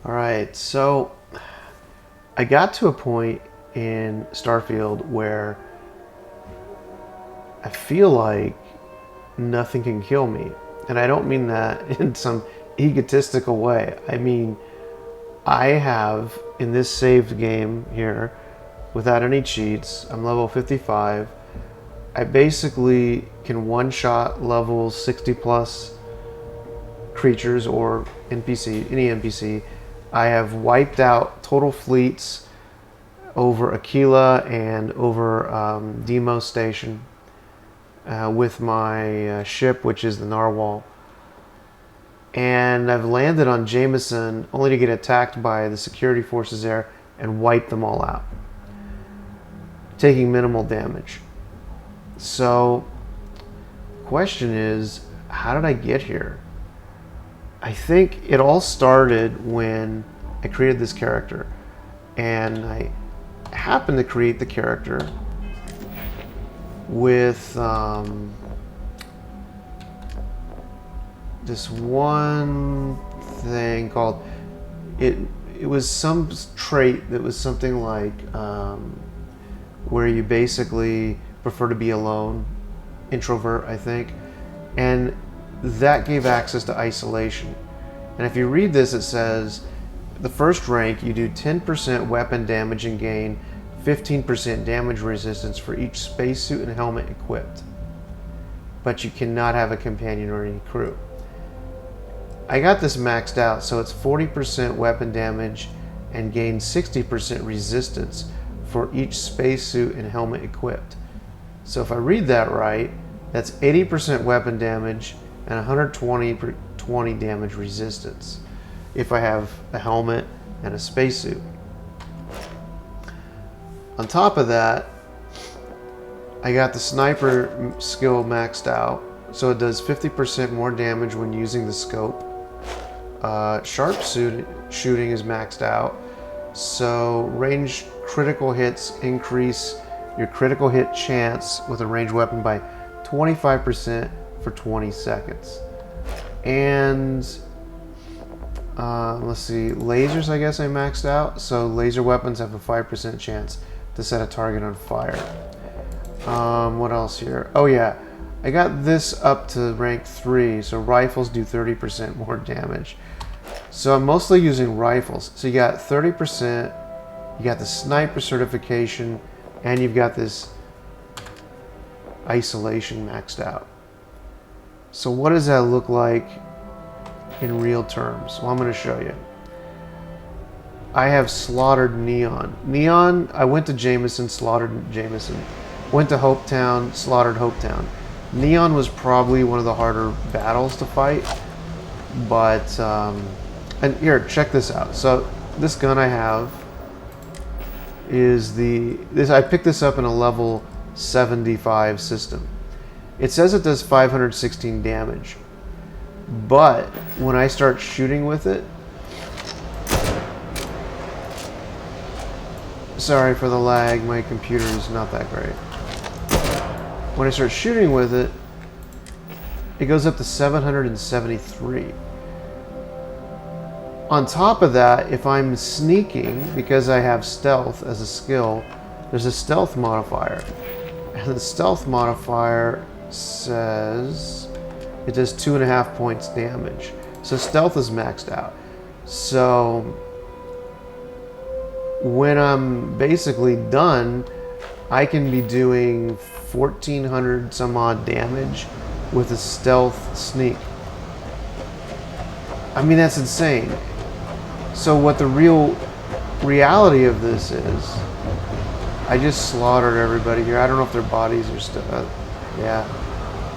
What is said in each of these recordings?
Alright, so I got to a point in Starfield where I feel like nothing can kill me. And I don't mean that in some egotistical way. I mean, I have, in this saved game here, without any cheats, I'm level 55. I basically can one-shot level 60 plus creatures or NPC, any NPC. I have wiped out total fleets over Akila and over Demo Station with my ship, which is the Narwhal. And I've landed on Jemesion only to get attacked by the security forces there and wipe them all out, taking minimal damage. So, question is, how did I get here? I think it all started when I created this character, and I happened to create the character with this one thing called it was some trait that was something like where you basically prefer to be alone, introvert, I think, and that gave access to isolation. And if you read this, it says the first rank you do 10% weapon damage and gain 15% damage resistance for each spacesuit and helmet equipped, but you cannot have a companion or any crew. I got this maxed out, so it's 40% weapon damage and gain 60% resistance for each spacesuit and helmet equipped. So if I read that right, that's 80% weapon damage and 120 damage resistance if I have a helmet and a spacesuit. On top of that, I got the sniper skill maxed out, so it does 50% more damage when using the scope. Shooting is maxed out, so range critical hits increase your critical hit chance with a ranged weapon by 25% for 20 seconds. And let's see, lasers I guess I maxed out, so laser weapons have a 5% chance to set a target on fire. What else here? Oh yeah, I got this up to rank 3, so rifles do 30% more damage. So I'm mostly using rifles. So you got 30%, you got the sniper certification, and you've got this isolation maxed out. So what does that look like in real terms? Well, I'm going to show you. I have slaughtered Neon. Neon, I went to Jemesion, slaughtered Jemesion. Went to Hopetown, slaughtered Hopetown. Neon was probably one of the harder battles to fight, but and here, check this out. So this gun I have is I picked this up in a level 75 system. It says it does 516 damage, but when I start shooting with it, sorry for the lag, my computer is not that great. When I start shooting with it, it goes up to 773. On top of that, if I'm sneaking, because I have stealth as a skill, there's a stealth modifier. And the stealth modifier says it does 2.5 points damage. So stealth is maxed out. So when I'm basically done, I can be doing 1,400 some odd damage with a stealth sneak. I mean, that's insane. So what the real reality of this is, I just slaughtered everybody here. I don't know if their bodies are still, yeah,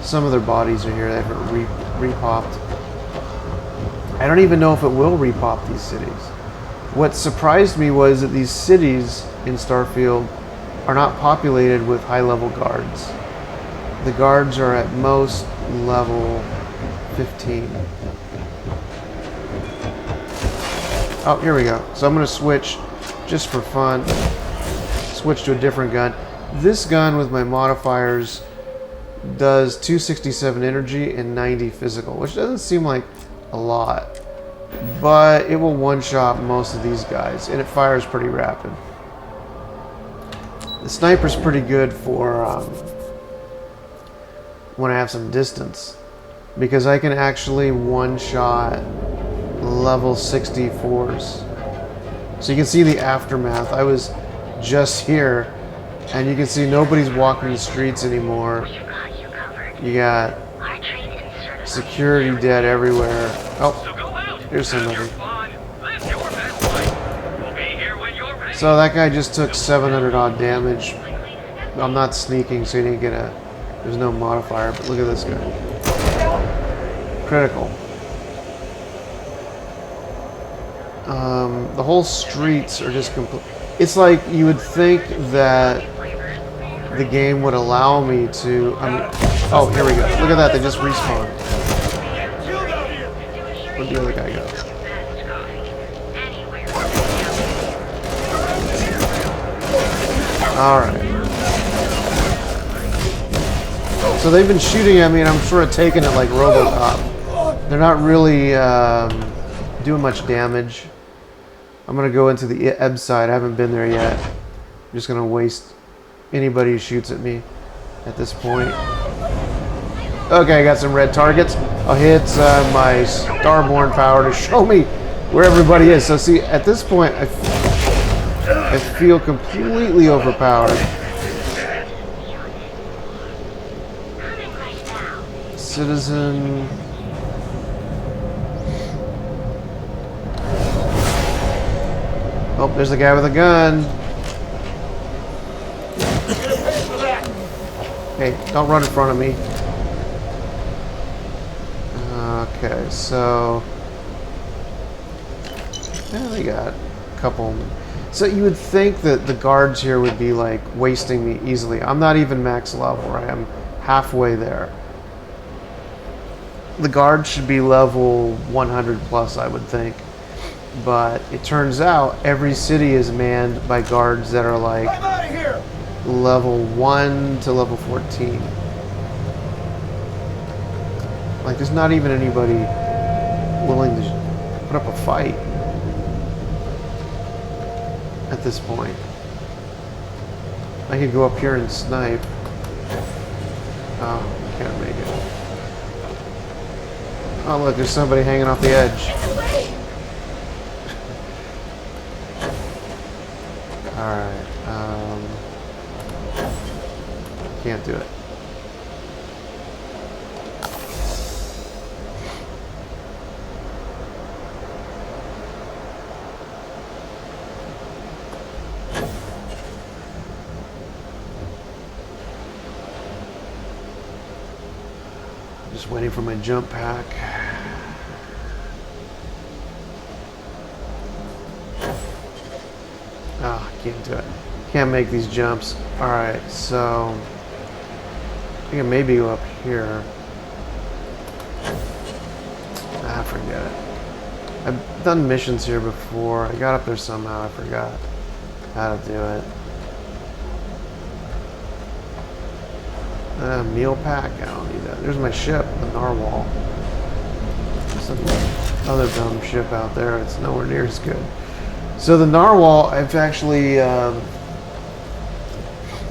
some of their bodies are here. They haven't repopped. I don't even know if it will repop these cities. What surprised me was that these cities in Starfield are not populated with high-level guards. The guards are at most level 15. Oh, here we go. So I'm going to switch, just for fun, switch to a different gun. This gun with my modifiers does 267 energy and 90 physical, which doesn't seem like a lot. but it will one-shot most of these guys, and it fires pretty rapid. The sniper's pretty good for when I have some distance, because I can actually one-shot level 64s. So you can see the aftermath. I was just here, and you can see nobody's walking the streets anymore. You got security dead everywhere. Oh, here's somebody. So that guy just took 700 odd damage. I'm not sneaking, so he didn't get a... There's no modifier, but look at this guy. Critical. The whole streets are just complete. It's like you would think that the game would allow me to... oh, here we go. Look at that, they just respawned. Where'd the other guy go? Alright. So they've been shooting at me, and I'm sort of taking it like RoboCop. They're not really doing much damage. I'm going to go into the Ebb side. I haven't been there yet. I'm just going to waste anybody who shoots at me at this point. Okay, I got some red targets. I'll hit my Starborn power to show me where everybody is. So see, at this point, I feel completely overpowered. Citizen... Oh, there's the guy with a gun. Hey, don't run in front of me. Okay, so... yeah, they got a couple... So you would think that the guards here would be like wasting me easily. I'm not even max level, right? I'm halfway there. The guards should be level 100 plus, I would think. But it turns out every city is manned by guards that are like level 1 to level 14. Like there's not even anybody willing to put up a fight at this point. I could go up here and snipe. Oh, can't make it. Oh look, there's somebody hanging off the edge. Alright, can't do it. Just waiting for my jump pack. Oh, I can't do it. Can't make these jumps. Alright, so I can maybe go up here. Ah, forget it. I've done missions here before. I got up there somehow. I forgot how to do it. Meal pack? I don't need that. There's my ship, the Narwhal. There's some other dumb ship out there. It's nowhere near as good. So the Narwhal, I've actually,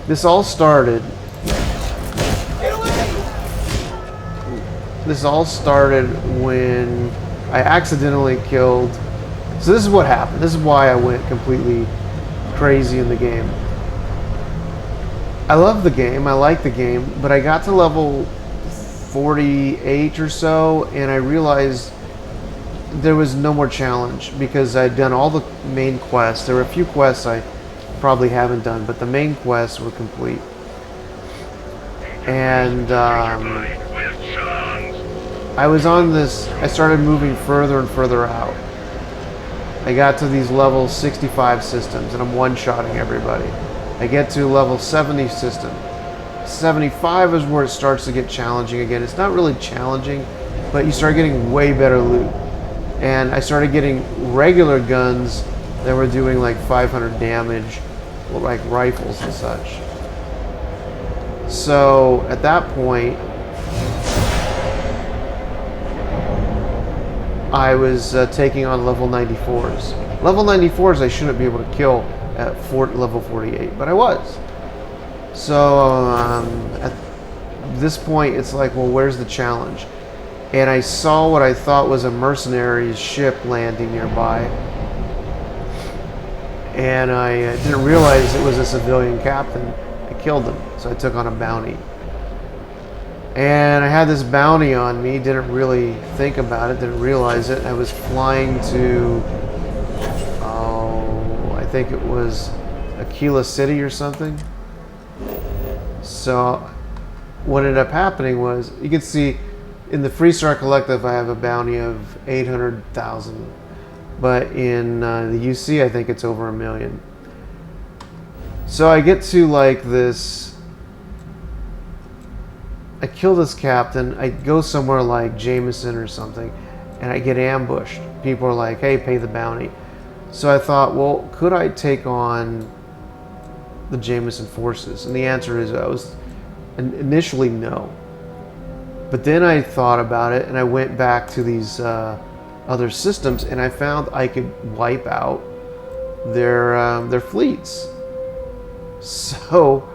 this all started when I accidentally killed, so this is what happened. This is why I went completely crazy in the game. I love the game, I like the game, but I got to level 48 or so, and I realized there was no more challenge because I'd done all the main quests. There were a few quests I probably haven't done, but the main quests were complete. And I was on this, I started moving further and further out. I got to these level 65 systems and I'm one-shotting everybody. I get to level 70 system. 75 is where it starts to get challenging again. It's not really challenging, but you start getting way better loot. And I started getting regular guns that were doing like 500 damage, like rifles and such. So at that point, I was taking on level 94s. Level 94s I shouldn't be able to kill at level 48, but I was. So at this point, it's like, well, where's the challenge? And I saw what I thought was a mercenary's ship landing nearby. And I didn't realize it was a civilian captain. I killed him, so I took on a bounty. And I had this bounty on me, didn't really think about it, didn't realize it. I was flying to, I think it was Akila City or something. So what ended up happening was, you can see in the Freestar Collective I have a bounty of 800,000. But in the UC I think it's over 1 million. So I get to like this, I kill this captain, I go somewhere like Jemesion or something, and I get ambushed. People are like, hey, pay the bounty. So I thought, well, could I take on the Jemesion forces? And the answer is, I was initially no. But then I thought about it, and I went back to these other systems, and I found I could wipe out their fleets. So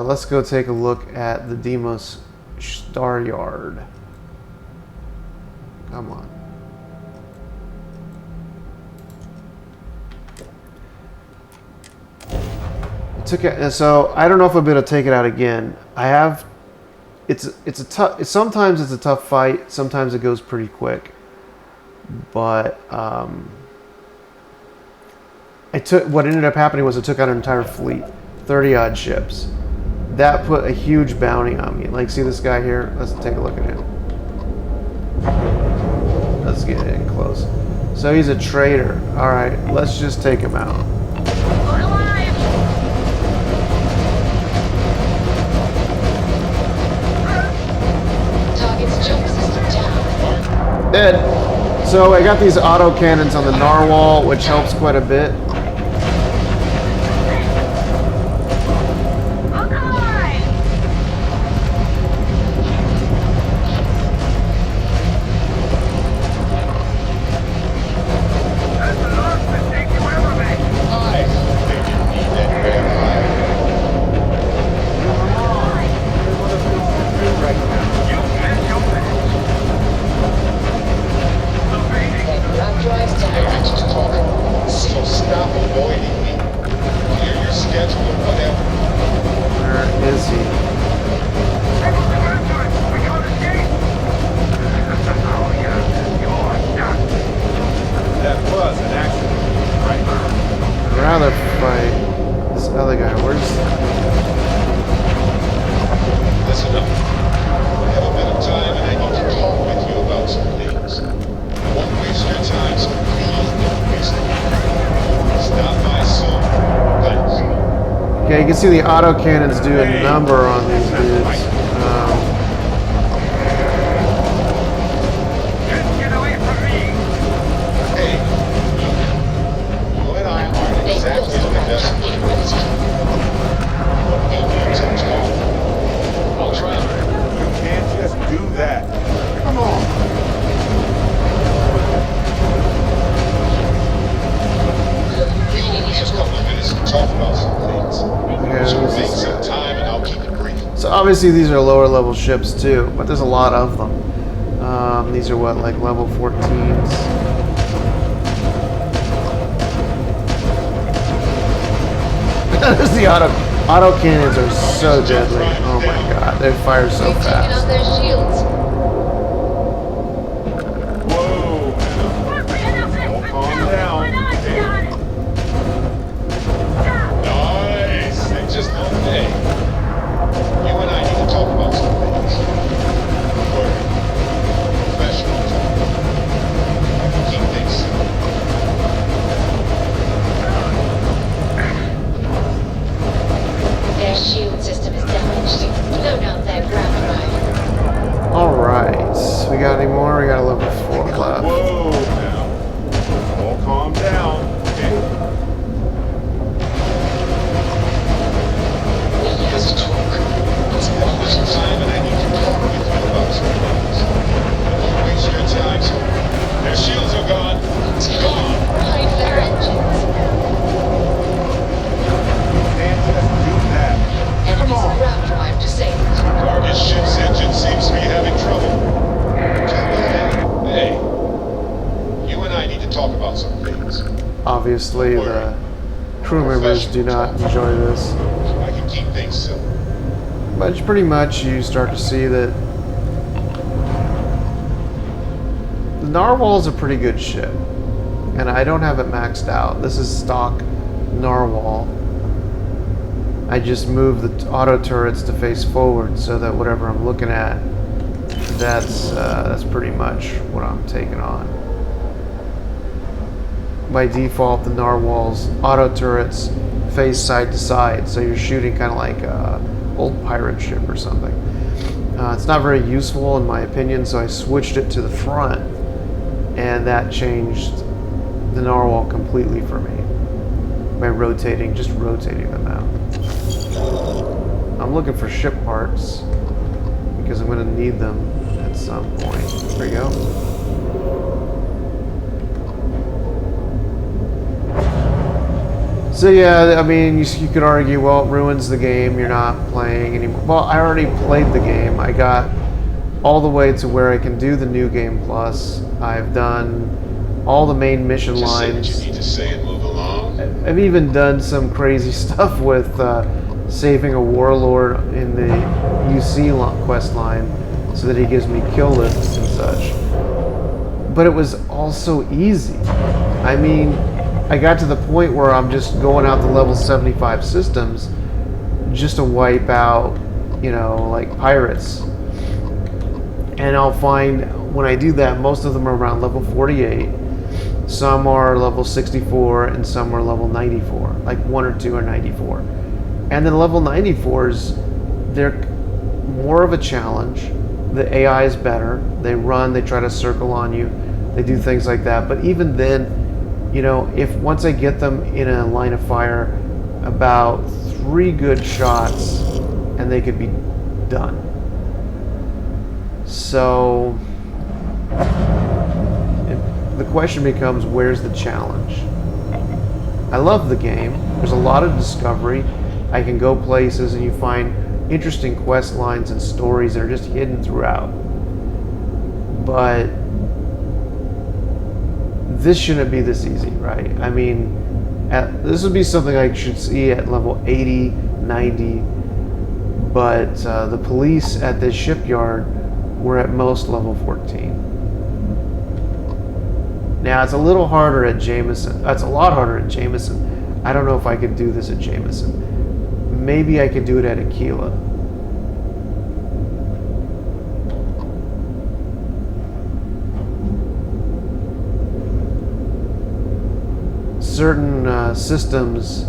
let's go take a look at the Deimos Star Yard. Come on. So I don't know if I'll be able to take it out again. I have. It's a tough. Sometimes it's a tough fight. Sometimes it goes pretty quick. But what ended up happening was I took out an entire fleet, 30 odd ships. That put a huge bounty on me. Like, see this guy here? Let's take a look at him. Let's get in close. So he's a traitor. All right, let's just take him out. Dead. So I got these auto cannons on the narwhal, which helps quite a bit. Yeah, you can see the auto cannons do a number on these dudes. Get away from me! Hey, you and I aren't exactly the best friends. I'll try. You can't just do that. Come on. Just a couple of minutes to talk about some things. So make some time and I'll keep it brief. So obviously these are lower level ships too, but there's a lot of them. These are what, like level 14s. There's the auto cannons are so deadly. Oh my god, they fire so We've taken out fast. their shields. Whoa. Calm down. Nice. And just one day, you and I need to talk about some things. Work. Professional talk. Keep things simple. Their shield system is damaged. Blown out their ground drive. All obviously the crew members do not enjoy this. I can keep things simple. But pretty much you start to see that the narwhal's a pretty good ship. And I don't have it maxed out. This is stock narwhal. I just move the auto turrets to face forward so that whatever I'm looking at, that's pretty much what I'm taking on. By default, the narwhal's auto turrets face side to side, so you're shooting kind of like an old pirate ship or something. It's not very useful in my opinion, so I switched it to the front, and that changed the narwhal completely for me by just rotating them out. I'm looking for ship parts because I'm going to need them at some point. There we go. So yeah, I mean, you could argue, well, it ruins the game, you're not playing anymore. Well, I already played the game. I got all the way to where I can do the new game plus. I've done all the main mission Just lines. say what you need to say and move along. I've even done some crazy stuff with saving a warlord in the UC quest line so that he gives me kill lists and such. But it was all so easy. I mean, I got to the point where I'm just going out to level 75 systems just to wipe out, you know, like pirates. And I'll find when I do that, most of them are around level 48. Some are level 64 and some are level 94. Like one or two are 94. And the level 94s, they're more of a challenge. The AI is better. They run, they try to circle on you. They do things like that. But even then, you know, if once I get them in a line of fire, about 3 good shots and they could be done. So the question becomes, where's the challenge? I love the game. There's a lot of discovery. I can go places and you find interesting quest lines and stories that are just hidden throughout. But this shouldn't be this easy, right? I mean, this would be something I should see at level 80, 90, but the police at this shipyard were at most level 14. Now, it's a little harder at Jemesion. That's a lot harder at Jemesion. I don't know if I could do this at Jemesion. Maybe I could do it at Akila. Certain systems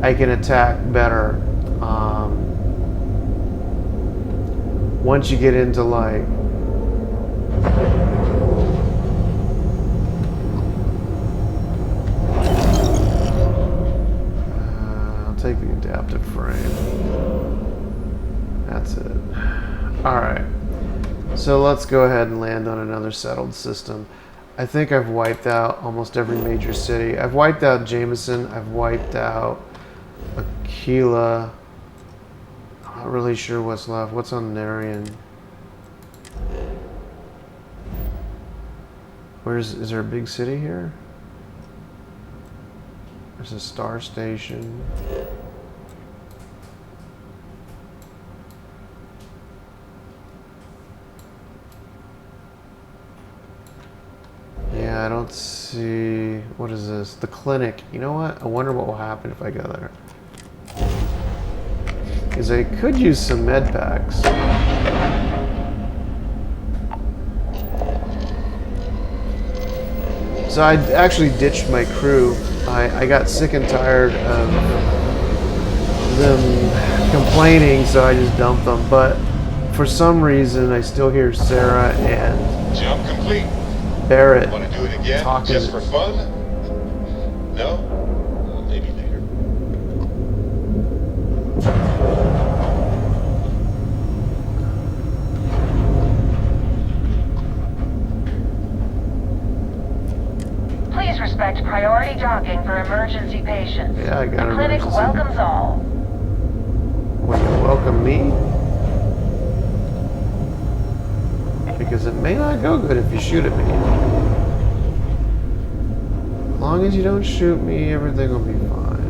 I can attack better. Once you get into like I'll take the adaptive frame. That's it. Alright. So let's go ahead and land on another settled system. I think I've wiped out almost every major city. I've wiped out Jemesion. I've wiped out Akila. I'm not really sure what's left. What's on Narian? Is there a big city here? There's a star station. Yeah, I don't see... What is this? The clinic. You know what? I wonder what will happen if I go there. Because I could use some med packs. So I actually ditched my crew. I got sick and tired of them complaining, so I just dumped them. But for some reason, I still hear Sarah and Jump complete. Barrett Want to do it again? talking. Just for fun? No? Maybe later. Please respect priority docking for emergency patients. Yeah, I got The clinic emergency. welcomes all. Will you welcome me? Because it may not go good if you shoot at me. long as you don't shoot me, everything will be fine.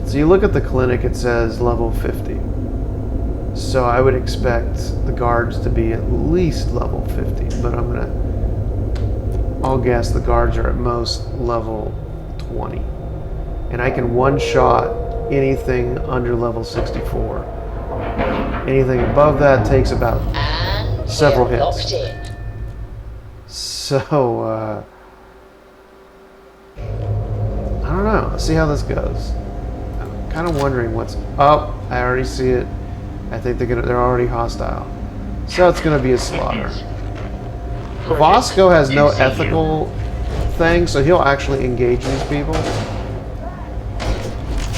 So you look at the clinic, it says level 50. So I would expect the guards to be at least level 50, but I'll guess the guards are at most level 20. And I can one-shot anything under level 64. Anything above that takes about several hits. So, I don't know. Let's see how this goes. I'm kind of wondering what's up. I already see it. I think they're already hostile. So it's going to be a slaughter. Vasco has no ethical thing, so he'll actually engage these people.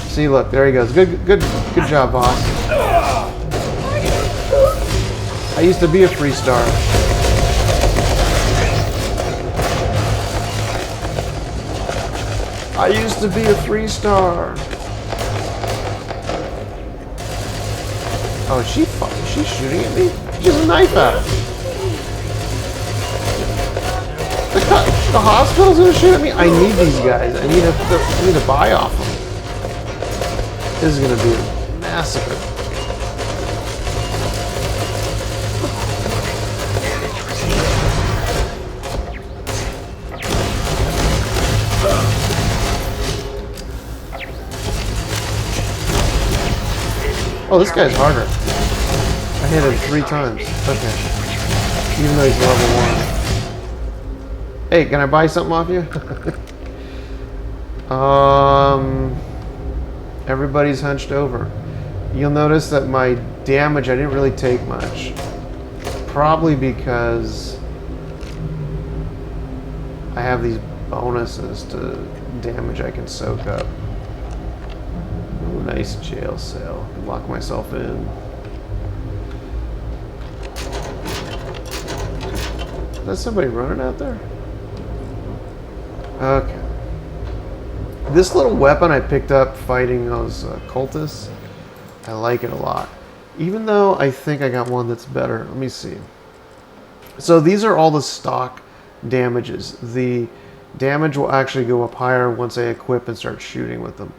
See, look, there he goes. Good job, boss. I used to be a 3-star. I used to be a 3-star. Oh, she's shooting at me? She has a knife out. The hospital's gonna shoot at me? I need these guys. I need to buy off them. This is gonna be a massacre. Oh, this guy's harder. I hit him 3 times. Okay. Even though he's level 1. Hey, can I buy something off you? Everybody's hunched over. You'll notice that my damage, I didn't really take much. Probably because I have these bonuses to damage I can soak up. Ooh, nice jail cell. Lock myself in. Is that somebody running out there? Okay. This little weapon I picked up fighting those cultists, I like it a lot. Even though I think I got one that's better. Let me see. So these are all the stock damages. The damage will actually go up higher once I equip and start shooting with them.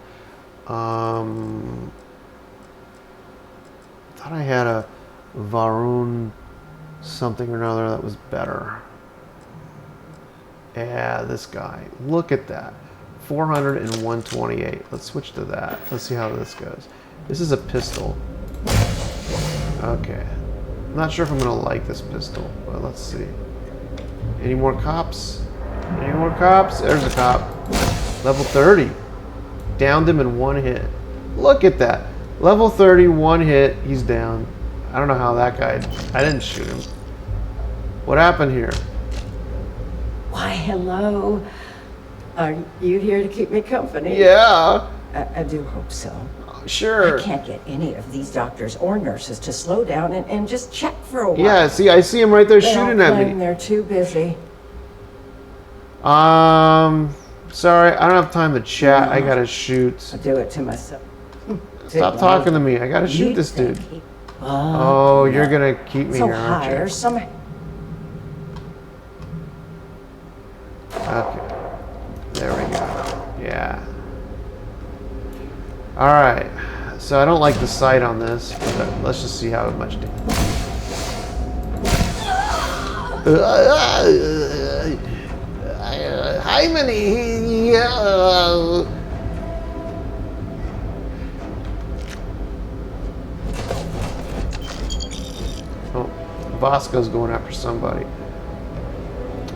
Thought I had a Varun something or another that was better. Yeah, this guy. Look at that. 400 and 128. Let's switch to that. Let's see how this goes. This is a pistol. Okay. I'm not sure if I'm going to like this pistol, but let's see. Any more cops? Any more cops? There's a cop. Level 30. Downed him in 1 hit. Look at that. Level 30, 1 hit. He's down. I don't know how that guy... I didn't shoot him. What happened here? Why, hello. Are you here to keep me company? Yeah. I do hope so. Sure. I can't get any of these doctors or nurses to slow down and just check for a while. Yeah, see, I see him right there They shooting don't at claim me. They're too busy. Sorry, I don't have time to chat. I gotta shoot. I do it to myself. Stop talking to me. I gotta shoot this dude. Oh, you're gonna keep me So here, aren't hire you? some. Okay. There we go. Yeah. Alright. So I don't like the sight on this, but let's just see how much damage. Hi, Minnie. Oh, Bosco's going after somebody.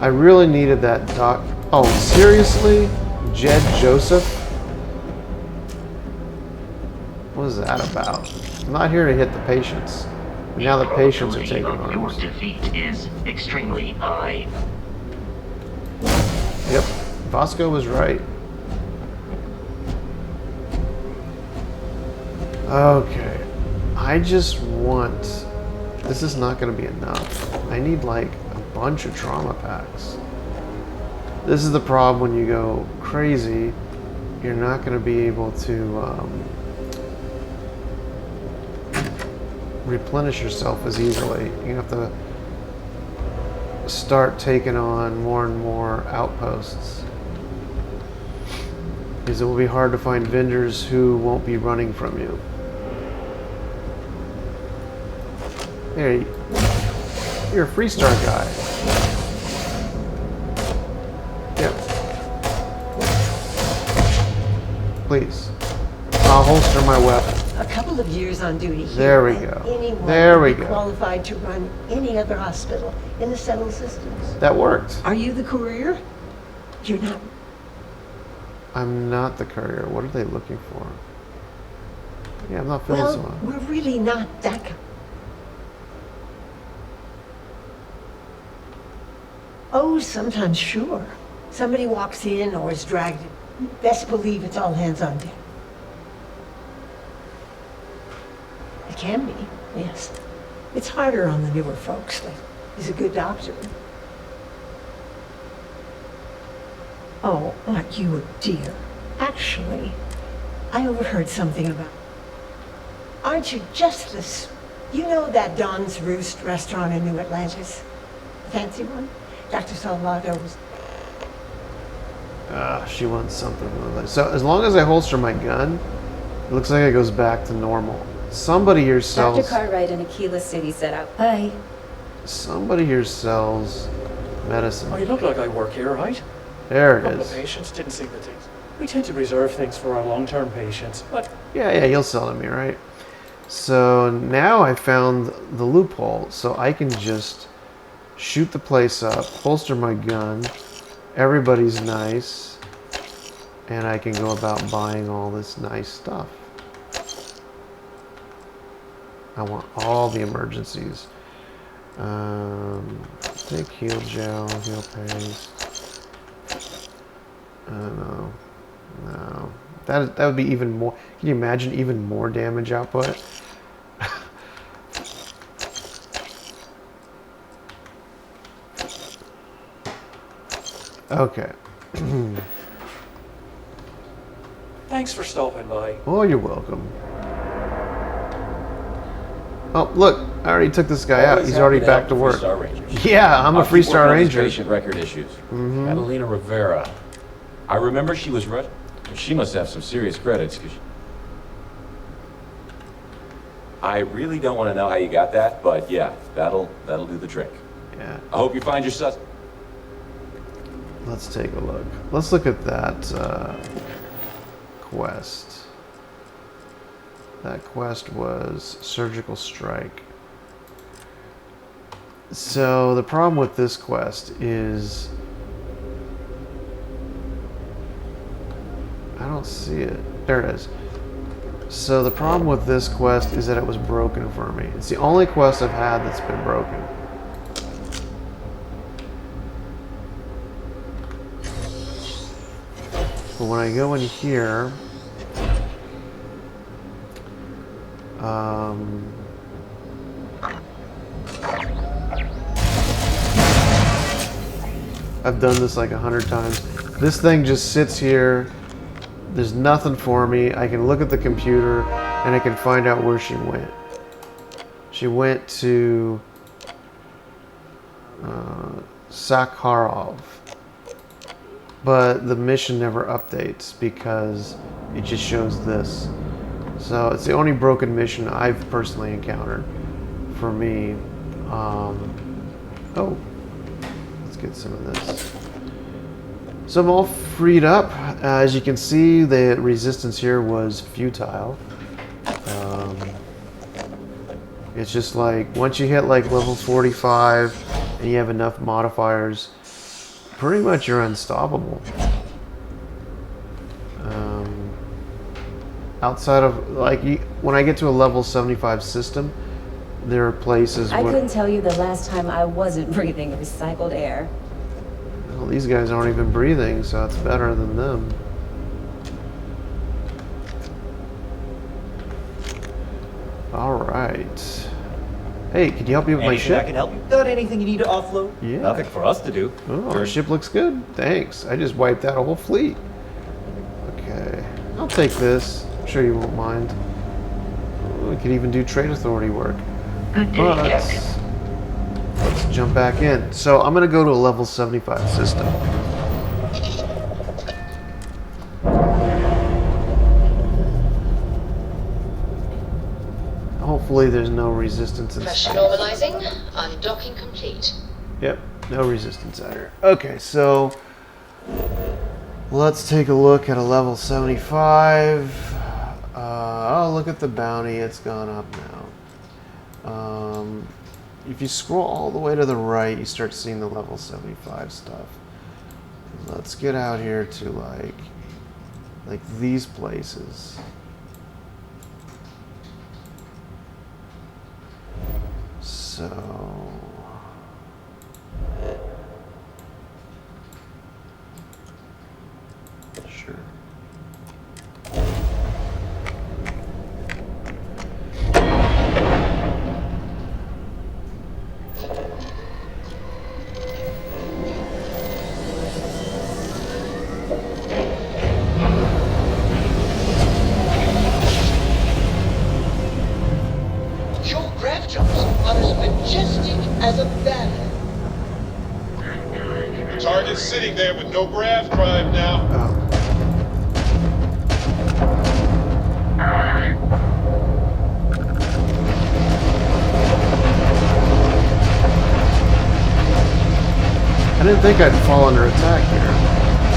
I really needed that doc. Oh, seriously? Jed Joseph? What is that about? I'm not here to hit the patients. But now the patients are taking arms. Your defeat is extremely high. Yep, Bosco was right. Okay, I just want... This is not going to be enough. I need like a bunch of trauma packs. This is the problem when you go crazy. You're not going to be able to... replenish yourself as easily. You have to start taking on more and more outposts. Because it will be hard to find vendors who won't be running from you. Hey, you're a Freestar guy. Yep. Please. I'll holster my weapon. A couple of years on duty here. There we and go. Anyone There we would be go. qualified to run any other hospital in the settled systems. That worked. Are you the courier? You're not. I'm not the courier. What are they looking for? Yeah, I'm not feeling Well, so well. we're really not that. Oh, sometimes, sure. Somebody walks in or is dragged in. Best believe it's all hands on deck. It can be, yes. It's harder on the newer folks, like he's a good doctor. Oh, aren't you a dear? Actually, I overheard something about... Aren't you just this... You know that Don's Roost restaurant in New Atlantis? Fancy one? Dr. Salvato was... She wants something. So as long as I holster my gun, it looks like it goes back to normal. Somebody here Dr. sells... Cartwright in Akila City set out. Hi. Somebody here sells medicine. Oh, you look like I work here, right? There A it couple of is. patients didn't see the things. We tend to reserve things for our long-term patients, but Yeah, he'll sell to me, right? So now I found the loophole, so I can just shoot the place up, holster my gun, everybody's nice, and I can go about buying all this nice stuff. I want all the emergencies. Take heal gel, heal paste. No. That would be even more. Can you imagine even more damage output? Okay. thanks for stopping by. Oh, you're welcome. Oh, look, I already took this guy out. He's already back to work. Freestar Rangers. Yeah, I'm a I'll keep working Freestar on these Ranger. Patient record issues. Catalina Rivera. I remember she was Russian. She must have some serious credits. 'Cause I really don't want to know how you got that, but yeah, that'll do the trick. Yeah, I hope you find your sus. let's take a look. Let's look at that quest. That quest was Surgical Strike. So the problem with this quest is I don't see it. There it is. So the problem with this quest is that it was broken for me. It's the only quest I've had that's been broken. But when I go in here, I've done this like 100 times. This thing just sits here. There's nothing for me. I can look at the computer and I can find out where she went. She went to Sakharov. But the mission never updates because it just shows this. So it's the only broken mission I've personally encountered for me. Oh, let's get some of this. So I'm all freed up. As you can see, the resistance here was futile. It's just like once you hit like level 45 and you have enough modifiers, pretty much you're unstoppable. Outside of like when I get to a level 75 system, there are places I where couldn't tell you the last time I wasn't breathing recycled air. well, these guys aren't even breathing, so it's better than them. All right. Hey, can you help me with my Anything I ship? can help you? Got anything you need to offload? Yeah. Nothing for us to do. Oh, our ship looks good. Thanks. I just wiped out a whole fleet. Okay. I'll take this. I'm sure you won't mind. We could even do trade authority work. Good day, But Captain. let's jump back in. So I'm going to go to a level 75 system. Hopefully there's no resistance in Pressure space. normalizing. Undocking complete. Yep, no resistance out here. Okay, so let's take a look at a level 75. Oh, look at the bounty. It's gone up now. If you scroll all the way to the right, you start seeing the level 75 stuff. Let's get out here to like these places. So sure. Your grav jumps are as majestic as a banner. Target's sitting there with no grav drive now. Oh. I didn't think I'd fall under attack here.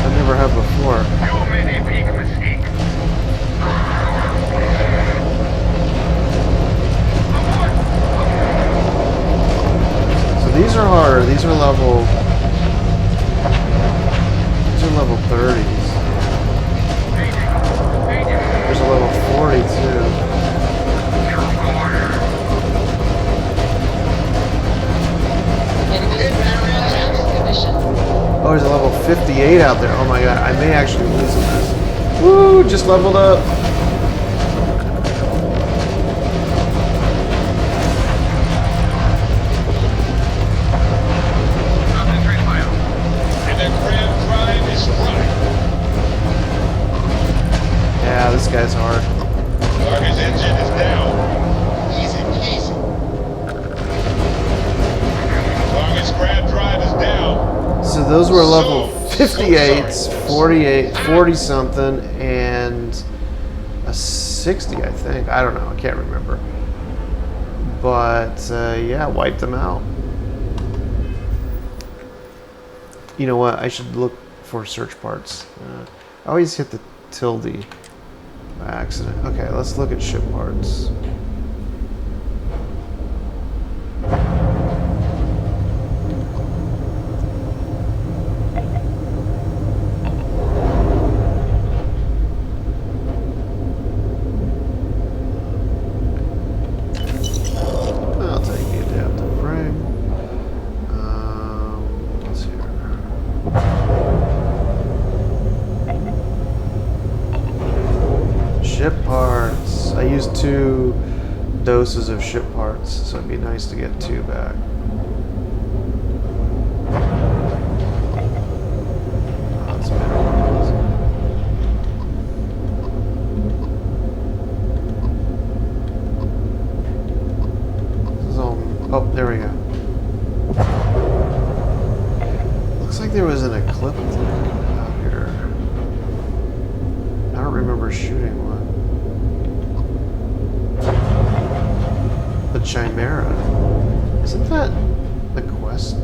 I never have before. You made a big mistake. So these are harder. These are level 30s. There's a level 40 too. Oh, there's a level 58 out there. Oh my god, I may actually lose in this. Woo, just leveled up. And that grav drive is running. Yeah, this guy's hard. Target's engine is down. Easy peasy. Target's grav drive is down. So those were level 58s, 48, 40 something, and a 60, I think. I don't know, I can't remember. But yeah, wiped them out. You know what? I should look for search parts. I always hit the tilde by accident. Okay, let's look at ship parts. I'll take the adaptive frame. What's here? Ship parts. I used 2 doses of ship parts, so it'd be nice to get 2 back. Oh, it's minerals. This is all. Oh, there we go. Looks like there was an ecliptic out here. I don't remember shooting one. The Chimera. Isn't that the quest?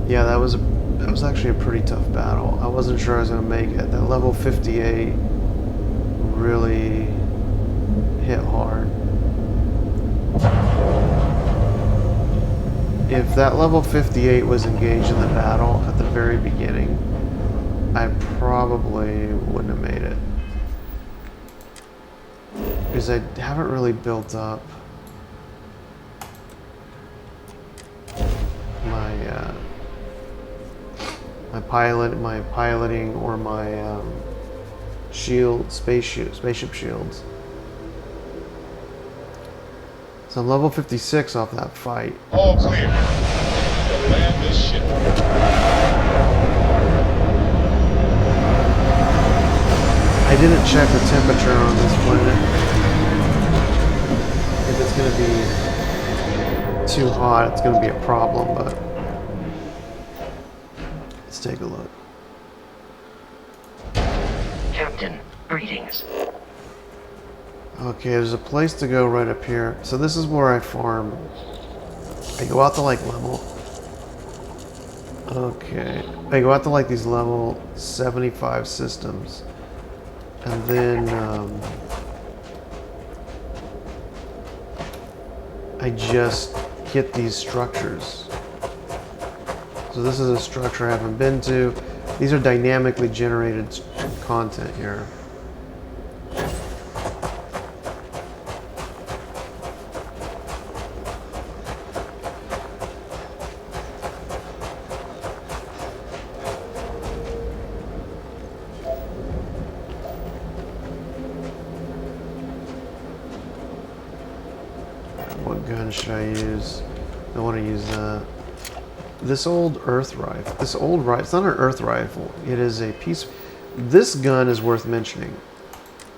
Yeah, that was actually a pretty tough battle. I wasn't sure I was going to make it. That level 58 really hit hard. If that level 58 was engaged in the battle at the very beginning, I probably wouldn't have made it. Because I haven't really built up my piloting or my spaceship shields. So I'm level 56 off that fight. All clear. To land this ship. I didn't check the temperature on this planet. If it's going to be too hot, it's going to be a problem, but let's take a look. Captain, greetings. Okay, there's a place to go right up here. So this is where I farm. I go out to like level. Okay. I go out to like these level 75 systems. And then I just hit these structures. So this is a structure I haven't been to. These are dynamically generated content here. What gun should I use? I want to use that. This old earth rifle. This old rifle. It's not an earth rifle. It is a piece. This gun is worth mentioning.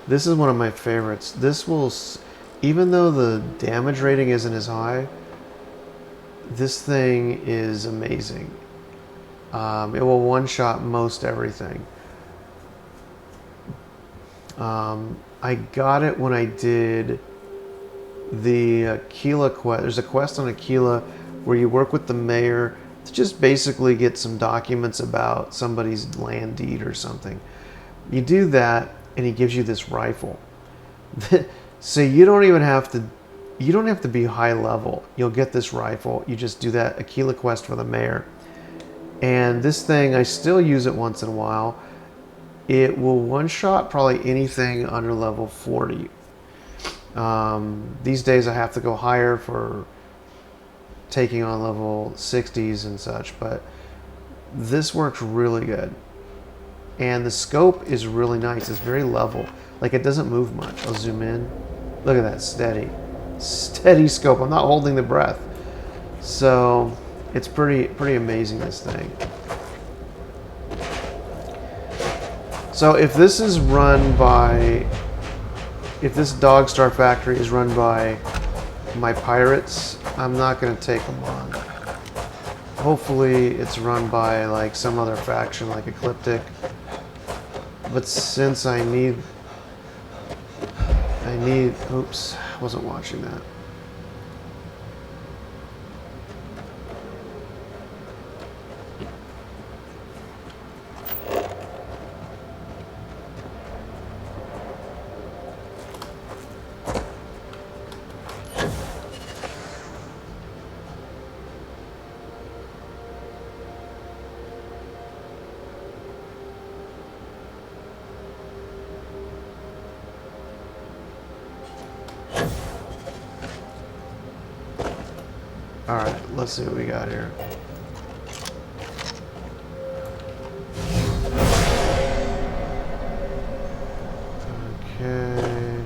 This is one of my favorites. This will, even though the damage rating isn't as high, this thing is amazing. It will one-shot most everything. I got it when I did the Akila quest. There's a quest on Akila where you work with the mayor to just basically get some documents about somebody's land deed or something. You do that and he gives you this rifle. So you don't have to be high level. You'll get this rifle. You just do that Akila quest for the mayor. And this thing, I still use it once in a while. It will one-shot probably anything under level 40. These days I have to go higher for taking on level 60s and such, but this works really good. And the scope is really nice. It's very level. Like, it doesn't move much. I'll zoom in. Look at that, steady scope. I'm not holding the breath. So it's pretty amazing, this thing. So if this is run by, if this Dog Star factory is run by my pirates, I'm not going to take them on. Hopefully it's run by like some other faction like Ecliptic. But since I need, oops, I wasn't watching that. Alright, let's see what we got here. Okay.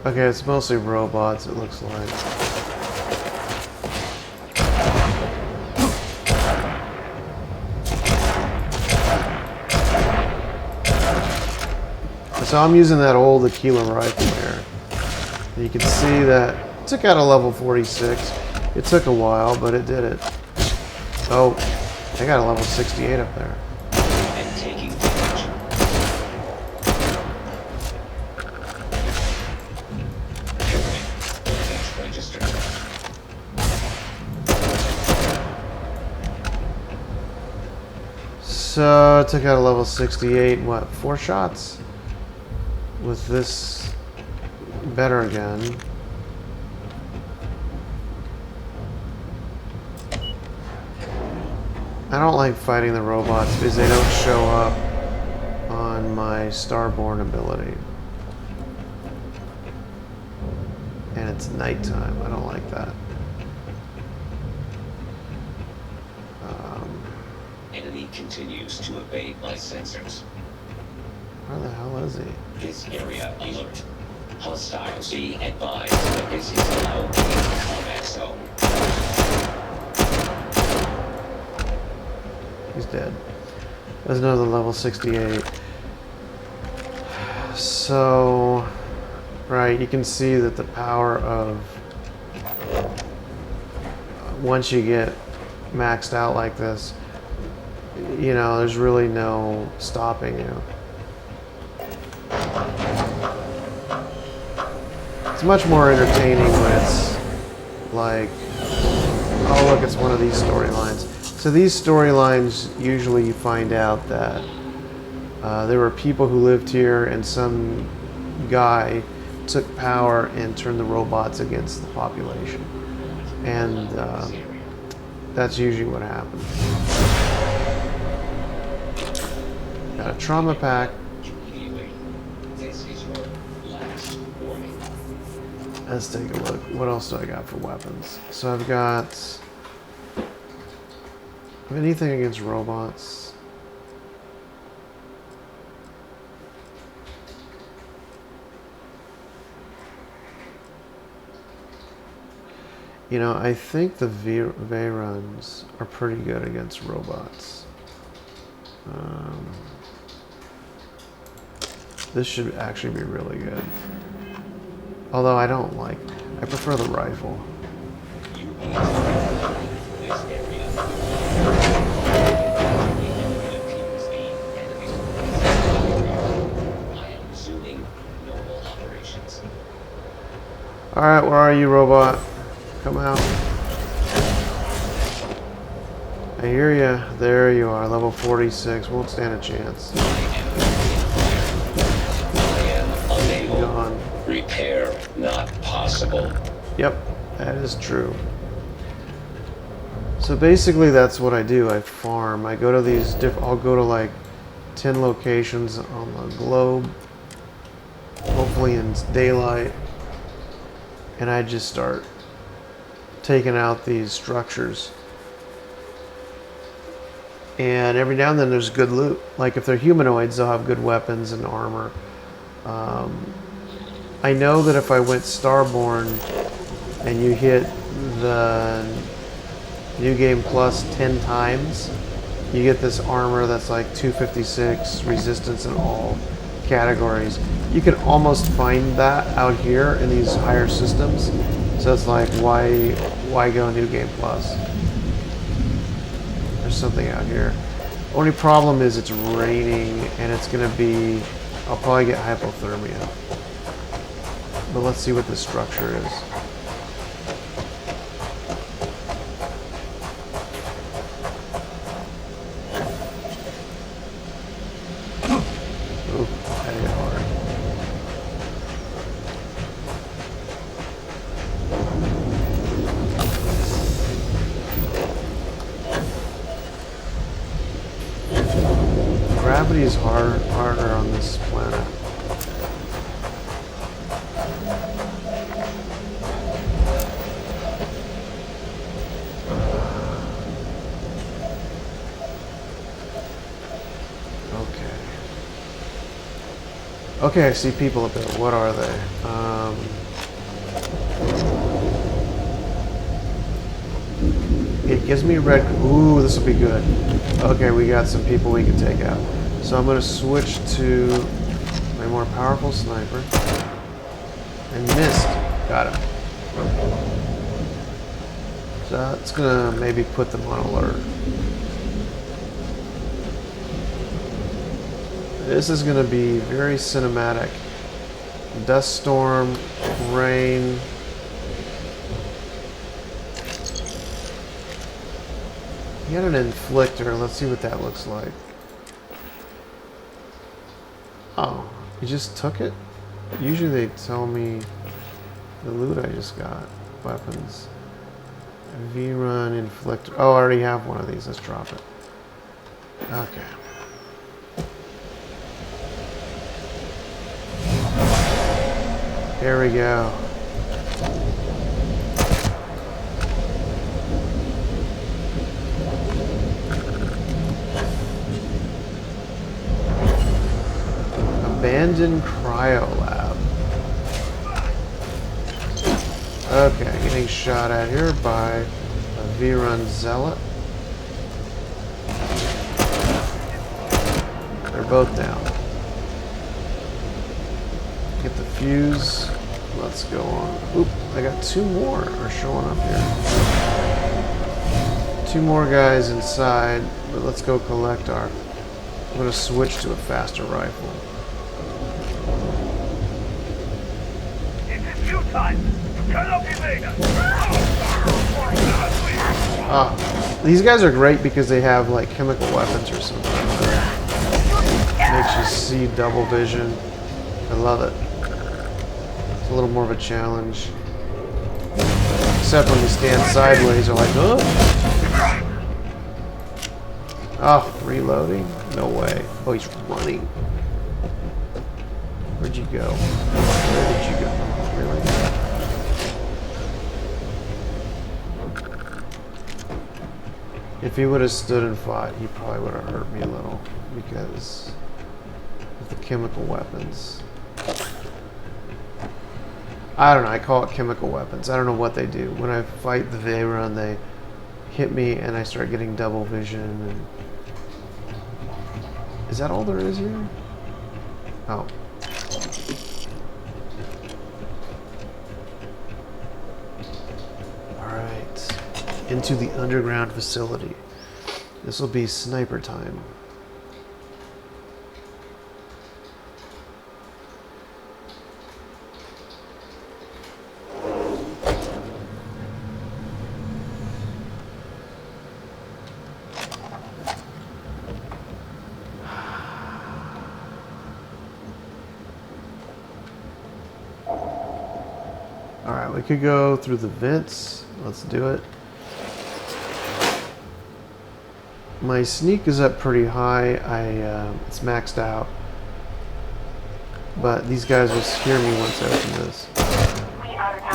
Okay, it's mostly robots, it looks like. So I'm using that old Akila rifle here. And you can see that it took out a level 46. It took a while, but it did it. Oh, I got a level 68 up there. And taking damage. Registered. So I took out a level 68, what, 4 shots? With this better again. I don't like fighting the robots because they don't show up on my Starborn ability. it's nighttime. I don't like that. Enemy continues to evade my sensors. Where the hell is he? This area alert. Hostiles be advised that this is a low-key combat zone. He's dead. There's another level 68. So, right, you can see that the power of once you get maxed out like this, you know, there's really no stopping you. It's much more entertaining when it's like, oh look, it's one of these storylines. So these storylines, usually you find out that there were people who lived here and some guy took power and turned the robots against the population. And that's usually what happens. Got a trauma pack. This is your last warning. Let's take a look. What else do I got for weapons? So I've got anything against robots. You know, I think the V-runs are pretty good against robots. This should actually be really good. Although I don't like, I prefer the rifle. This area. I am resuming normal operations. Alright, where are you, robot? Come out. I hear ya. There you are, level 46. Won't stand a chance. Gone. Repair not possible. Yep, that is true. So basically that's what I do. I farm. I go to these I'll go to like 10 locations on the globe, hopefully in daylight, and I just start taking out these structures. And every now and then there's good loot. Like if they're humanoids, they'll have good weapons and armor. I know that if I went Starborn and you hit the New Game Plus 10 times, you get this armor that's like 256 resistance in all categories. You can almost find that out here in these higher systems. So it's like, why go New Game Plus? There's something out here. Only problem is it's raining and it's gonna be, I'll probably get hypothermia. But let's see what this structure is. Ooh, that hit hard. Gravity is harder on this planet. Okay, I see people up there. What are they? It gives me red. Ooh, this will be good. Okay, we got some people we can take out. So I'm going to switch to my more powerful sniper. And missed. Got him. So that's going to maybe put them on alert. This is going to be very cinematic. Dust storm, rain. He had an inflictor. Let's see what that looks like. Oh, he just took it? Usually they tell me the loot I just got. Weapons. V-run, inflictor. Oh, I already have one of these. Let's drop it. Okay. There we go. abandoned cryo lab. Okay, getting shot at here by a V-Run zealot. They're both down. Get the fuse. Let's go on. Oop, I got 2 more are showing up here. 2 more guys inside, but let's go collect our... I'm going to switch to a faster rifle. Ah, these guys are great because they have like chemical weapons or something. Makes you see double vision. I love it. It's a little more of a challenge. Except when you stand sideways, you're like, oh! Oh, reloading? No way. Oh, he's running. Where'd you go? Where did you go? Really? If he would have stood and fought, he probably would have hurt me a little because of the chemical weapons. I don't know, I call it chemical weapons. I don't know what they do. When I fight the V-Run, they hit me and I start getting double vision. And... Is that all there is here? Oh. Alright. Into the underground facility. This will be sniper time. Alright, we could go through the vents. Let's do it. My sneak is up pretty high. It's maxed out. But these guys will hear me once I open this. We are now.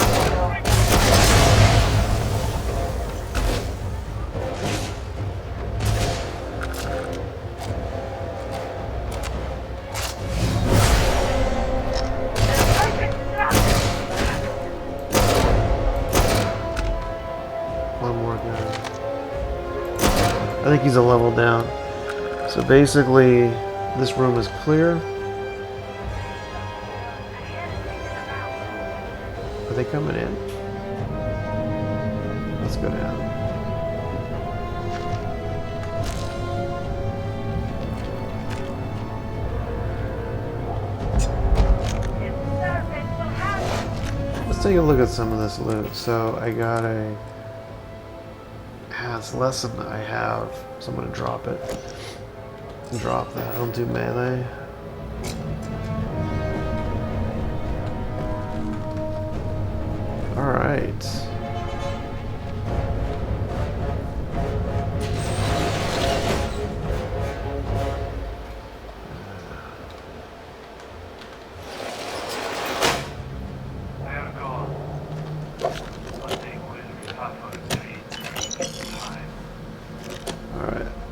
I think he's a level down. So basically, this room is clear. Are they coming in? Let's go down. Let's take a look at some of this loot. So I got a... It's less than I have, so I'm going to drop it. Drop that. I don't do melee. Alright.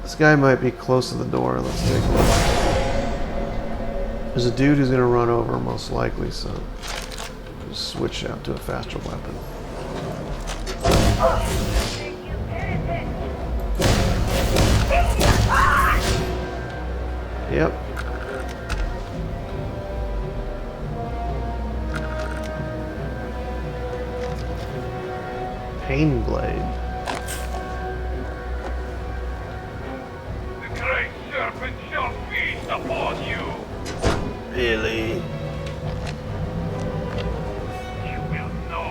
This guy might be close to the door. Let's take a look. There's a dude who's going to run over, most likely, so just switch out to a faster weapon. Yep. Pain blade. Really? You will know.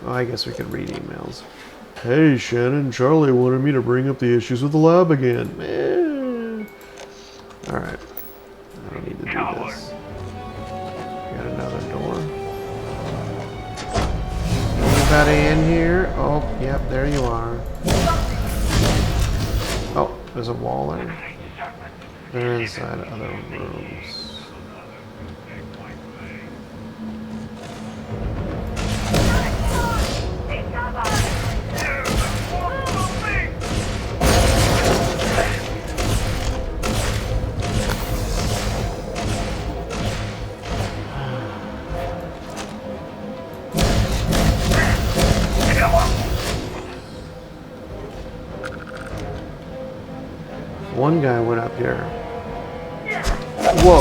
Well, I guess we could read emails. Hey Shannon, Charlie wanted me to bring up the issues with the lab again. Alright. I don't need to do this. Got another door. Anybody in here? Oh, yep, there you are. Oh, there's a wall there. They're inside other rooms. one guy went up here. Whoa.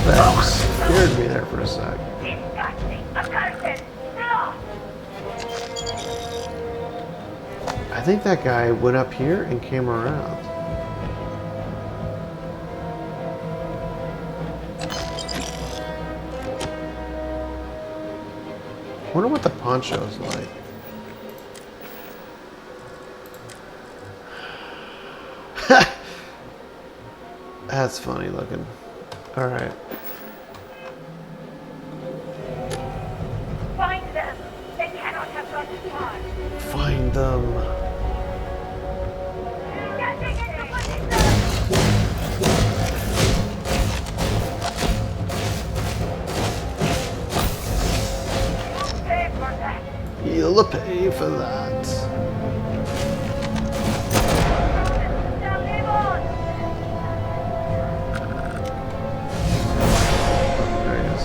That scared me there for a sec. I think that guy went up here and came around. Wonder what the poncho's like. That's funny looking. All right. Find them. They cannot have gone too far. Find them. You'll pay for that. There he is.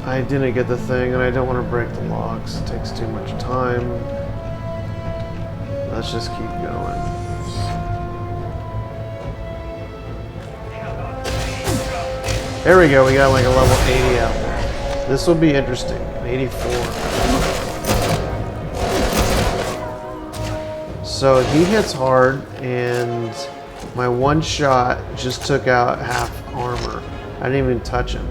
I didn't get the thing, and I don't want to break the locks. It takes too much time. Let's just keep going. There we go. We got like a level 80 out there. This will be interesting. 84. So he hits hard, and my one shot just took out half armor. I didn't even touch him.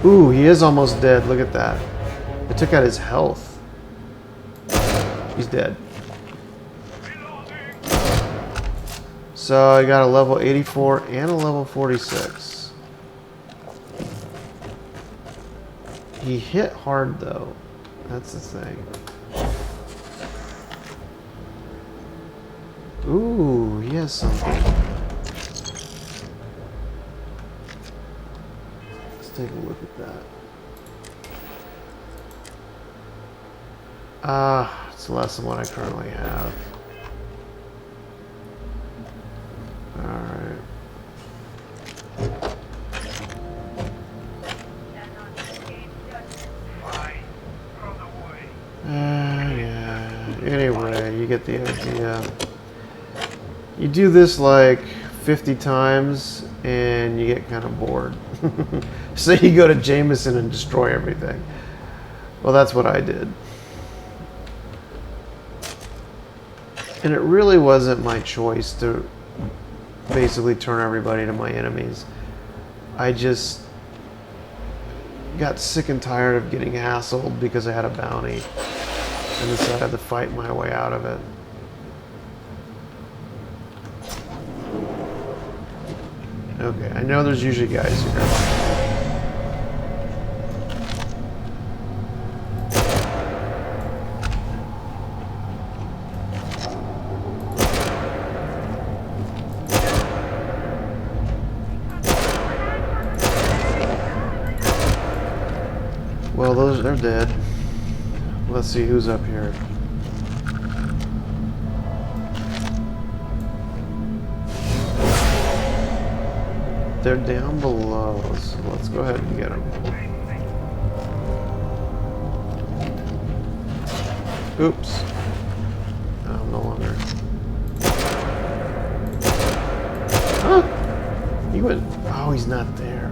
Ooh, he is almost dead. Look at that. It took out his health. He's dead. So I got a level 84 and a level 46. He hit hard though. That's the thing. Ooh, he has something. Take a look at that. It's less than what I currently have. Alright. Yeah. Anyway, you get the idea. You do this like 50 times and you get kind of bored. So you go to Jemesion and destroy everything. Well, that's what I did. And it really wasn't my choice to basically turn everybody to my enemies. I just got sick and tired of getting hassled because I had a bounty and decided to fight my way out of it. Okay, I know there's usually guys here. Well, they're dead. Let's see who's up here. They're down below, so let's go ahead and get them. Oops. No, no longer. Huh? He went. Oh, he's not there.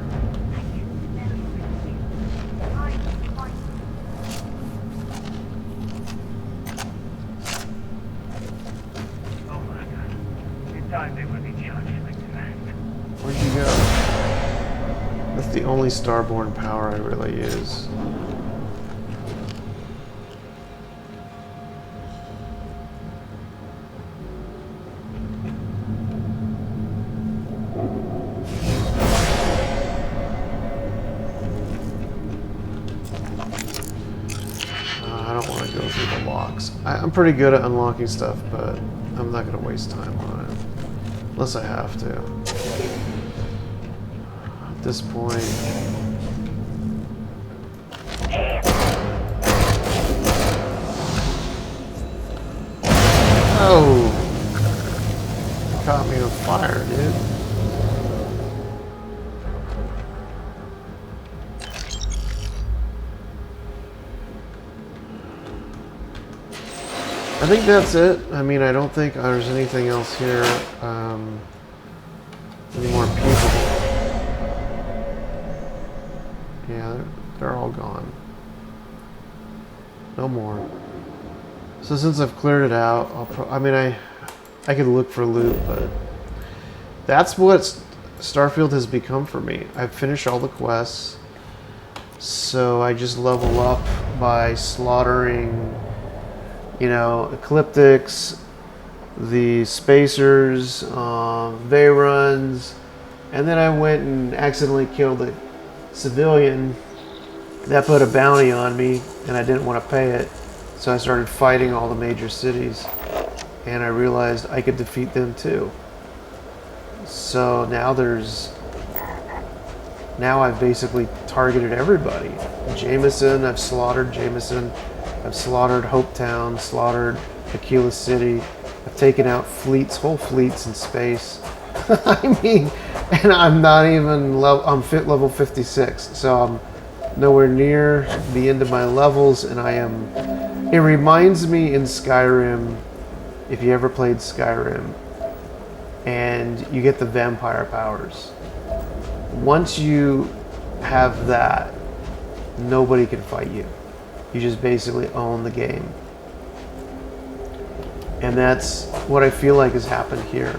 Where'd you go? That's the only starborn power I really use. I don't want to go through the locks. I'm pretty good at unlocking stuff, but I'm not going to waste time on it. Unless I have to. At this point... think that's it. I mean, I don't think there's anything else here. Any more people? Yeah, they're all gone. No more. So since I've cleared it out, I could look for loot, but that's what Starfield has become for me. I've finished all the quests, so I just level up by slaughtering, you know, ecliptics, the spacers, Veyruns, and then I went and accidentally killed a civilian that put a bounty on me, and I didn't want to pay it, so I started fighting all the major cities, and I realized I could defeat them too. So now I've basically targeted everybody. Jemesion, I've slaughtered Jemesion. I've slaughtered Hopetown, slaughtered Akila City. I've taken out fleets, whole fleets in space. I mean, and I'm not even I'm level 56, so I'm nowhere near the end of my levels, and it reminds me in Skyrim, if you ever played Skyrim, and you get the vampire powers. Once you have that, nobody can fight you. You just basically own the game. And that's what I feel like has happened here.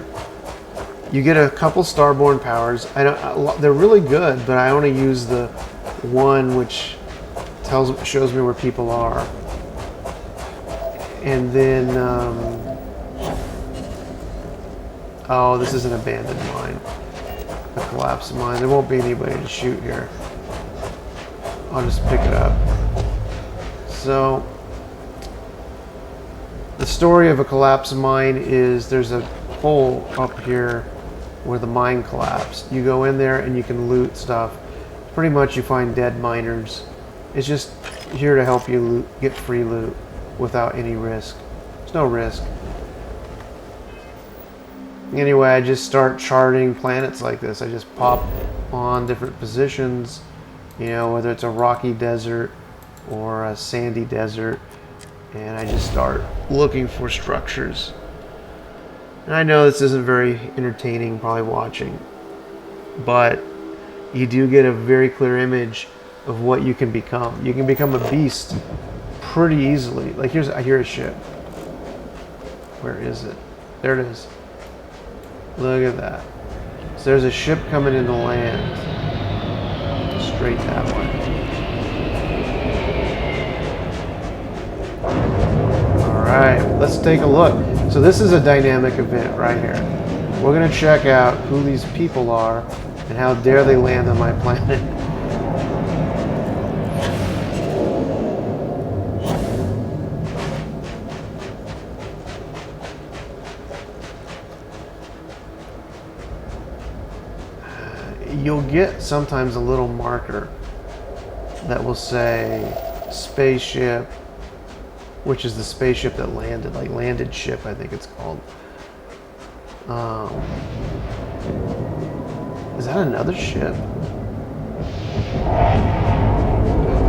You get a couple Starborn powers. They're really good, but I only use the one which shows me where people are. And then, oh, this is an abandoned mine. A collapsed mine. There won't be anybody to shoot here. I'll just pick it up. So, the story of a collapsed mine is there's a hole up here where the mine collapsed. You go in there and you can loot stuff. Pretty much you find dead miners. It's just here to help you get free loot without any risk. There's no risk. Anyway, I just start charting planets like this. I just pop on different positions, you know, whether it's a rocky desert or a sandy desert, and I just start looking for structures. And I know this isn't very entertaining, probably watching, but you do get a very clear image of what you can become. You can become a beast pretty easily. Like I hear a ship. Where is it? There it is. Look at that. So there's a ship coming into land. Straight that way. Alright, let's take a look. So this is a dynamic event right here. We're going to check out who these people are and how dare they land on my planet. You'll get sometimes a little marker that will say spaceship, which is the spaceship that landed, like landed ship, I think it's called. Is that another ship?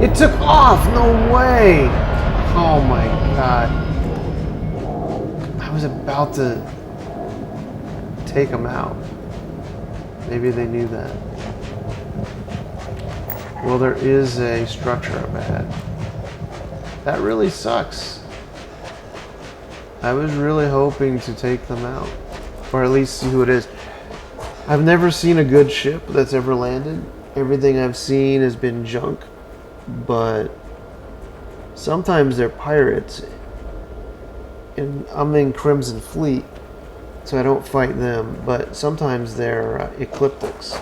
It took off! No way! Oh my god. I was about to take them out. Maybe they knew that. Well, there is a structure up ahead. That really sucks. I was really hoping to take them out. Or at least see who it is. I've never seen a good ship that's ever landed. Everything I've seen has been junk. But sometimes they're pirates. And I'm in Crimson Fleet, so I don't fight them. But sometimes they're ecliptics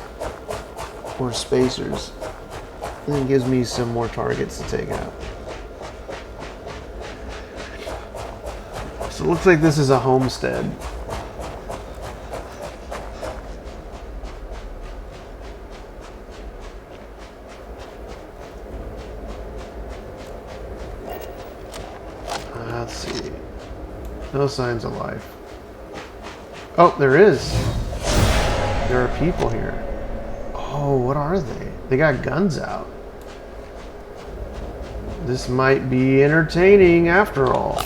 or spacers. And it gives me some more targets to take out. So it looks like this is a homestead. Let's see. No signs of life. Oh, there is. There are people here. Oh, what are they? They got guns out. This might be entertaining after all.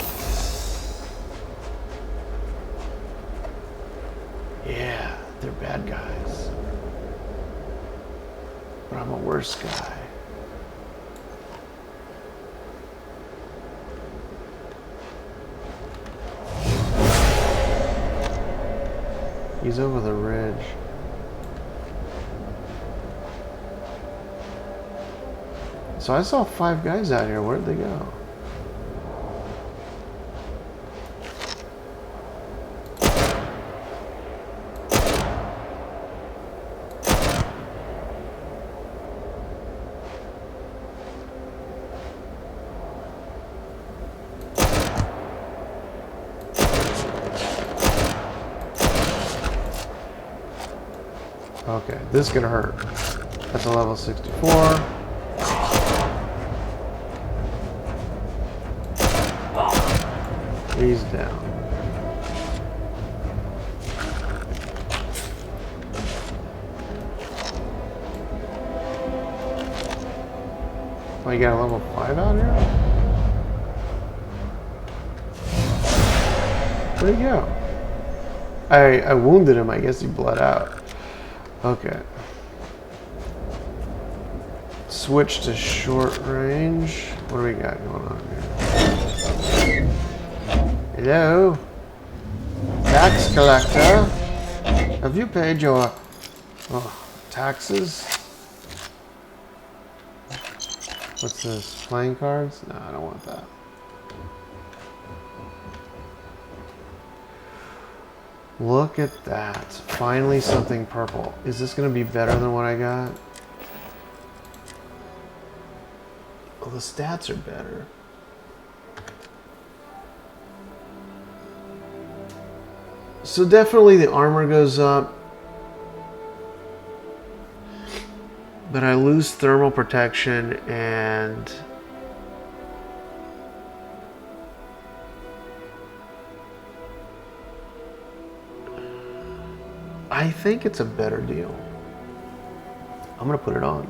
But I'm a worse guy. He's over the ridge. So I saw 5 guys out here. Where'd they go? Okay, this is gonna hurt. That's a level 64. He's down. Oh, you got a level 5 out here? Where'd he go? I wounded him. I guess he bled out. Okay. Switch to short range. What do we got going on here? Hello? Tax collector? Have you paid your taxes? What's this? Playing cards? No, I don't want that. Look at that. Finally something purple. Is this going to be better than what I got? Well, the stats are better. So definitely the armor goes up. But I lose thermal protection and... I think it's a better deal. I'm gonna put it on.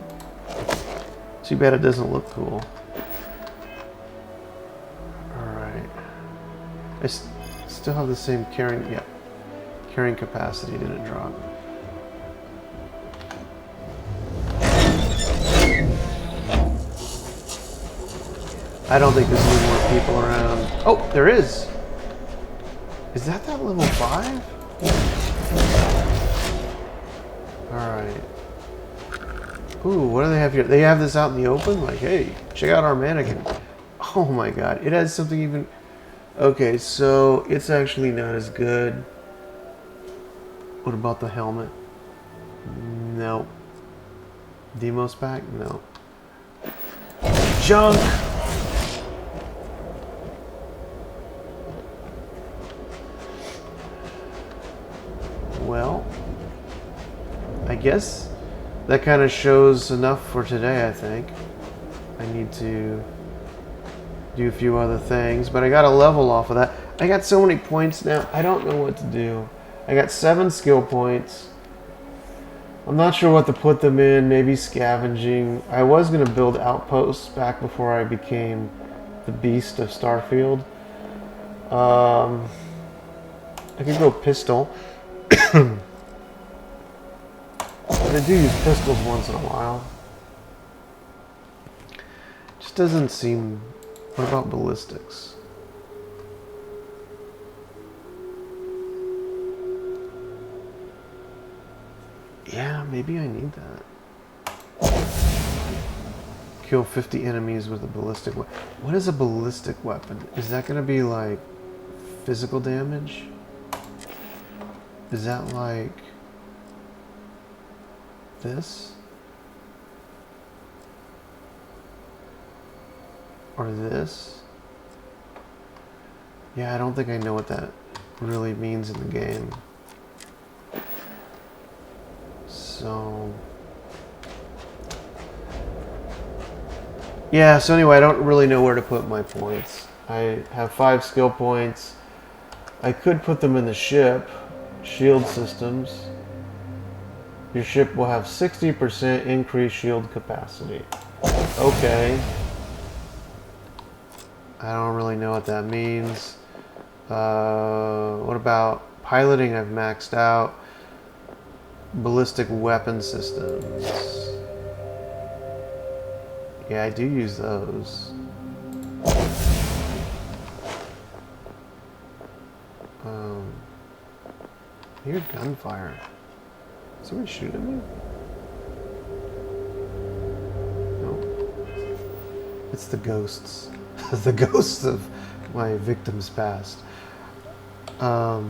Too bad it doesn't look cool. Alright. I still have the same carrying, yeah. Carrying capacity didn't drop. I don't think there's any more people around. Oh, there is! Is that level 5? Alright. Ooh, what do they have here? They have this out in the open? Like, hey, check out our mannequin. Oh my god, it has something even... Okay, so it's actually not as good. What about the helmet? Nope. Demos pack? No. Junk! Well, I guess that kind of shows enough for today, I think. I need to do a few other things, but I got a level off of that. I got so many points now, I don't know what to do. I got 7 skill points. I'm not sure what to put them in, maybe scavenging. I was going to build outposts back before I became the beast of Starfield. I could go pistol. I do use pistols once in a while. Just doesn't seem... What about ballistics? Yeah, maybe I need that. Kill 50 enemies with a ballistic weapon. What is a ballistic weapon? Is that going to be like physical damage? Is that like this? Or this? Yeah, I don't think I know what that really means in the game. So... Yeah, so anyway, I don't really know where to put my points. I have 5 skill points. I could put them in the ship. Shield systems. Your ship will have 60% increased shield capacity. Okay. I don't really know what that means. What about piloting? I've maxed out. Ballistic weapon systems. Yeah, I do use those. I hear gunfire. Is someone shooting at me? No. It's the ghosts. The ghosts of my victims past. Oh,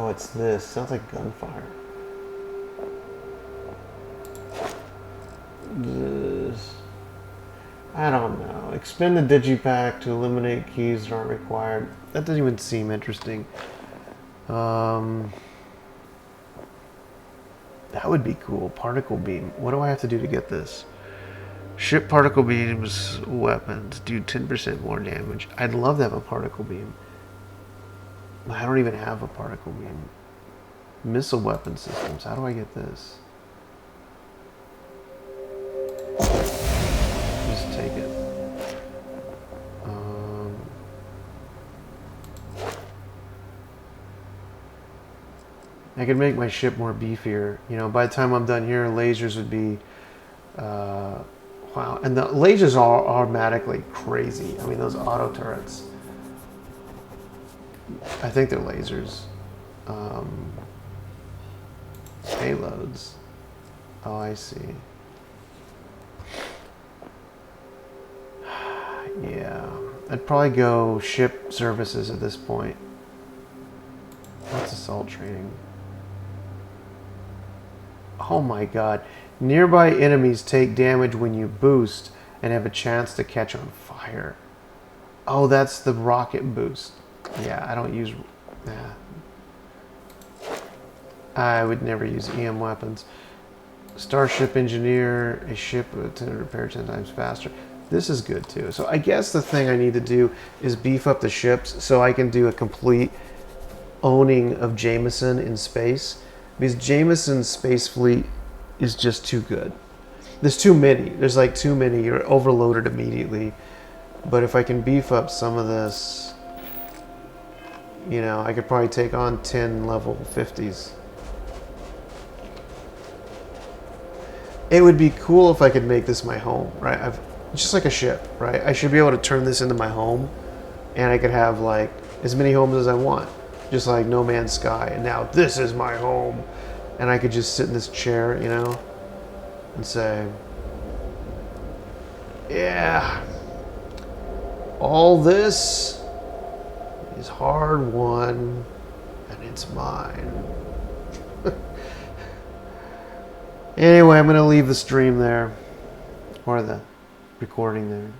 it's this. Sounds like gunfire. This. I don't know. Expend the digipack to eliminate keys that aren't required. That doesn't even seem interesting. That would be cool. Particle beam. What do I have to do to get this? Ship particle beams weapons do 10% more damage. I'd love to have a particle beam. I don't even have a particle beam. Missile weapon systems. How do I get this? Just take it. I could make my ship more beefier. You know, by the time I'm done here, lasers would be... wow. And the lasers are automatically crazy. I mean, those auto turrets. I think they're lasers. Payloads. Oh, I see. Yeah. I'd probably go ship services at this point. That's assault training. Oh my god. Nearby enemies take damage when you boost and have a chance to catch on fire. Oh, that's the rocket boost. Yeah, I don't use... Yeah. I would never use EM weapons. Starship engineer, a ship to repair 10 times faster. This is good too. So I guess the thing I need to do is beef up the ships so I can do a complete owning of Jemesion in space. Because Jameson's space fleet is just too good. There's too many. There's like too many. You're overloaded immediately. But if I can beef up some of this, you know, I could probably take on 10 level 50s. It would be cool if I could make this my home, right? Just like a ship, right? I should be able to turn this into my home, and I could have like as many homes as I want, just like No Man's Sky. And now this is my home, and I could just sit in this chair, you know, and say, yeah, all this is hard won, and it's mine. Anyway, I'm going to leave the stream there, or the recording there.